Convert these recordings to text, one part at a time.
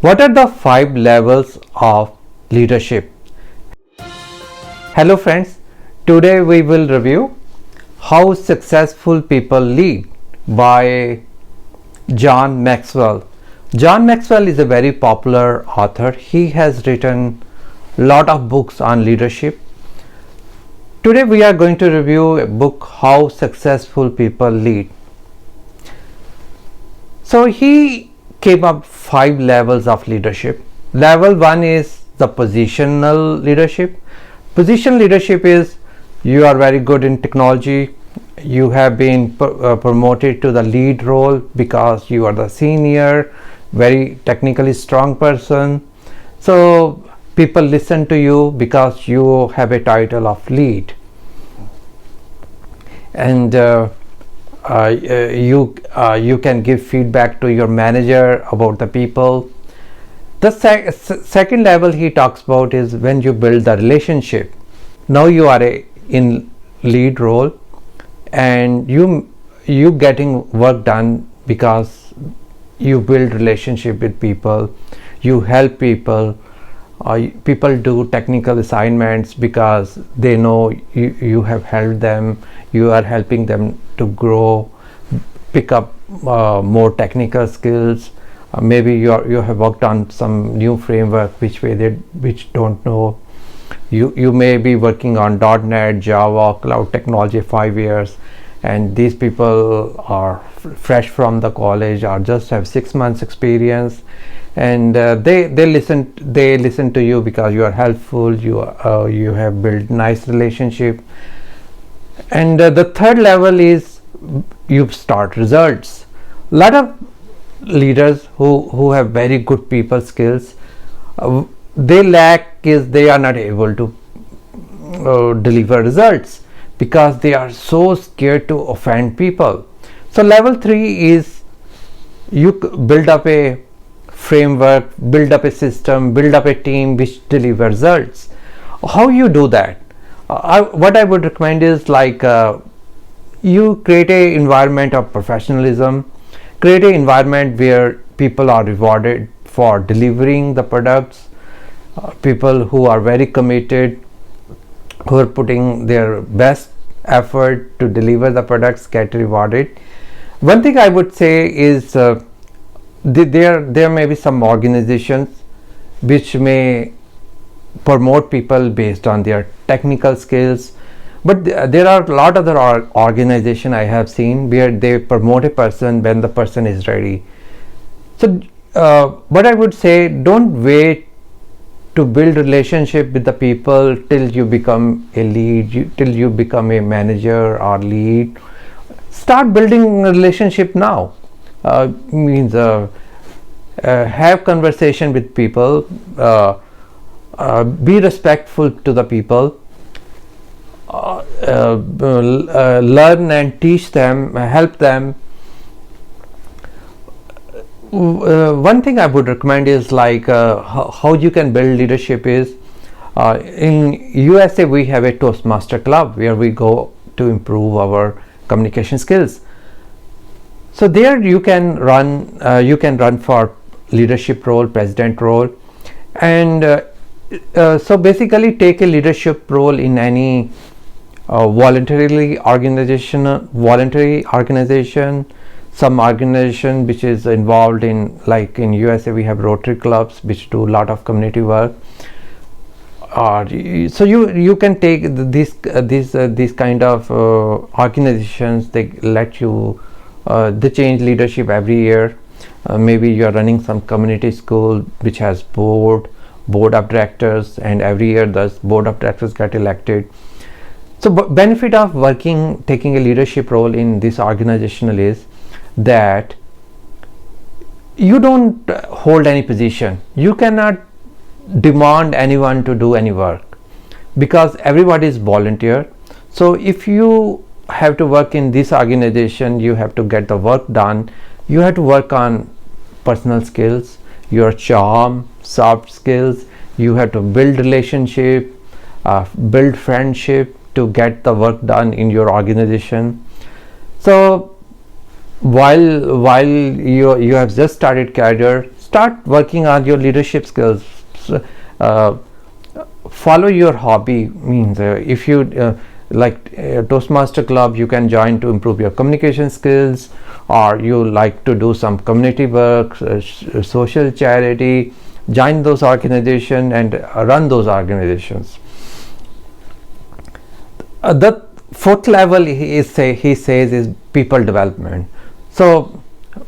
What are the 5 levels of leadership? Hello friends, today we will review How Successful People Lead by John Maxwell. John Maxwell is a very popular author. He has written a lot of books on leadership. Today we are going to review a book, How Successful People Lead. So he came up 5 levels of leadership. Level 1 is the positional leadership. Position leadership is you are very good in technology, you have been promoted to the lead role because you are the senior, very technically strong person. So people listen to you because you have a title of lead, and you can give feedback to your manager about the people. The second level he talks about is when you build the relationship. Now you are in lead role and you getting work done because you build relationship with people, you help people. People do technical assignments because they know you have helped them, you are helping them to grow, pick up more technical skills. Maybe you have worked on some new framework which don't know. You may be working on .NET, Java, cloud technology 5 years, and these people are fresh from the college or just have 6 months experience, and they listen to you because you are helpful, you have built nice relationship. And the third level is you start results. A lot of leaders who have very good people skills, they lack is they are not able to deliver results because they are so scared to offend people. So level 3 is you build up a framework, build up a system, build up a team which deliver results. How you do that? What I would recommend is like you create a environment of professionalism, create an environment where people are rewarded for delivering the products, people who are very committed, who are putting their best effort to deliver the products get rewarded. One thing I would say is there may be some organizations which may promote people based on their technical skills, but there are a lot of other organizations I have seen where they promote a person when the person is ready. So what I would say, don't wait to build relationship with the people till you become a lead, till you become a manager or lead. Start building a relationship now. Have conversation with people, be respectful to the people, learn and teach them, help them. One thing I would recommend is like how you can build leadership is in USA we have a Toastmaster club where we go to improve our communication skills. So there you can run for leadership role, president role, and so basically take a leadership role in any voluntary organization, some organization which is involved in, like in USA we have Rotary clubs which do a lot of community work. So you can take these kind of organizations. They let you they change leadership every year. Maybe you are running some community school which has board of directors, and every year the board of directors get elected. So benefit of taking a leadership role in this organizational is that you don't hold any position. You cannot demand anyone to do any work because everybody is volunteer. So if you have to work in this organization, you have to get the work done. You have to work on personal skills, your charm, soft skills. You have to build relationship, build friendship to get the work done in your organization. So while you have just started career, start working on your leadership skills. Follow your hobby, means if you like Toastmaster club, you can join to improve your communication skills, or you like to do some community work, social charity, join those organizations and run those organizations. The fourth level he says is people development. So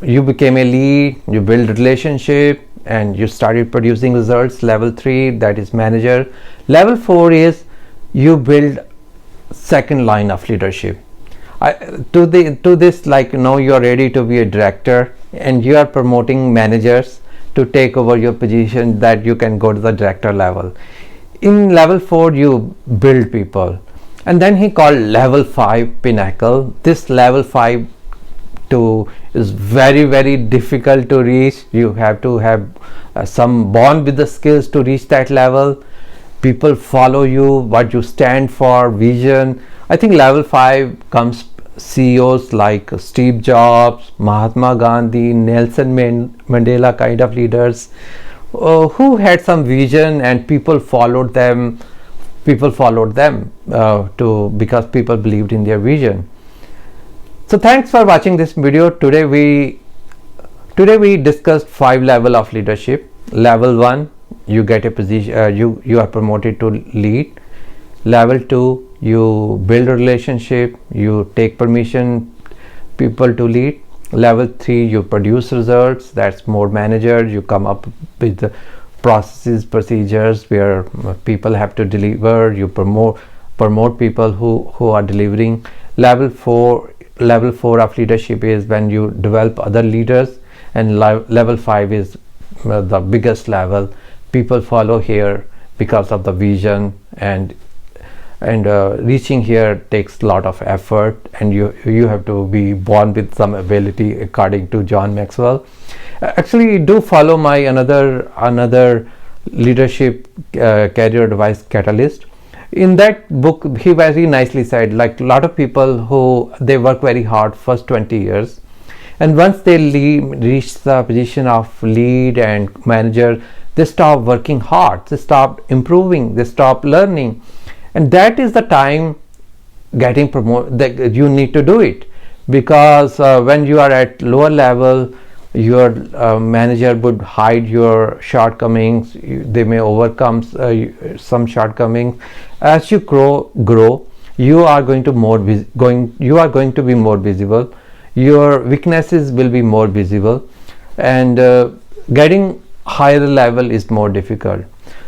you became a lead, you build relationship, and you started producing results. Level 3, that is manager. Level 4 is you build second line of leadership. To this, like now you are ready to be a director, and you are promoting managers to take over your position, that you can go to the director level. In level 4 you build people. And then he called level 5 pinnacle. This level 5 is very difficult to reach. You have to have some bond with the skills to reach that level. People follow you, what you stand for, vision. I think level 5 comes CEOs like Steve Jobs, Mahatma Gandhi, Nelson Mandela kind of leaders who had some vision, and people followed them. Because people believed in their vision. So thanks for watching this video. Today we discussed 5 level of leadership. Level 1, you get a position, you are promoted to lead. Level 2, you build a relationship, you take permission people to lead. Level 3, you produce results, that's more manager. You come up with the processes, procedures where people have to deliver. You promote people who are delivering. Level 4 of leadership is when you develop other leaders, and level 5 is the biggest level. People follow here because of the vision, and reaching here takes a lot of effort, and you have to be born with some ability, according to John Maxwell. Actually, do follow my another leadership career advice catalyst. In that book, he very nicely said, like a lot of people who they work very hard first 20 years, and once they reach the position of lead and manager, they stop working hard, they stop improving, they stop learning, and that is the time getting promoted that you need to do it. Because when you are at lower level, your manager would hide your shortcomings. They may overcome some shortcomings. As you grow, you are going to be more visible. Your weaknesses will be more visible, and getting higher level is more difficult.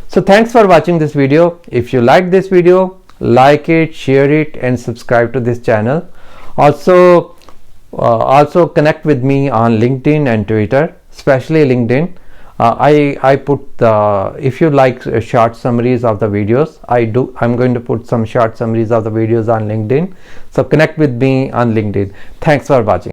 So thanks for watching this video. If you like this video, like it, share it, and subscribe to this channel. Also connect with me on LinkedIn and Twitter, especially LinkedIn. I put if you like short summaries of the videos, I'm going to put some short summaries of the videos on LinkedIn. So connect with me on LinkedIn. Thanks for watching.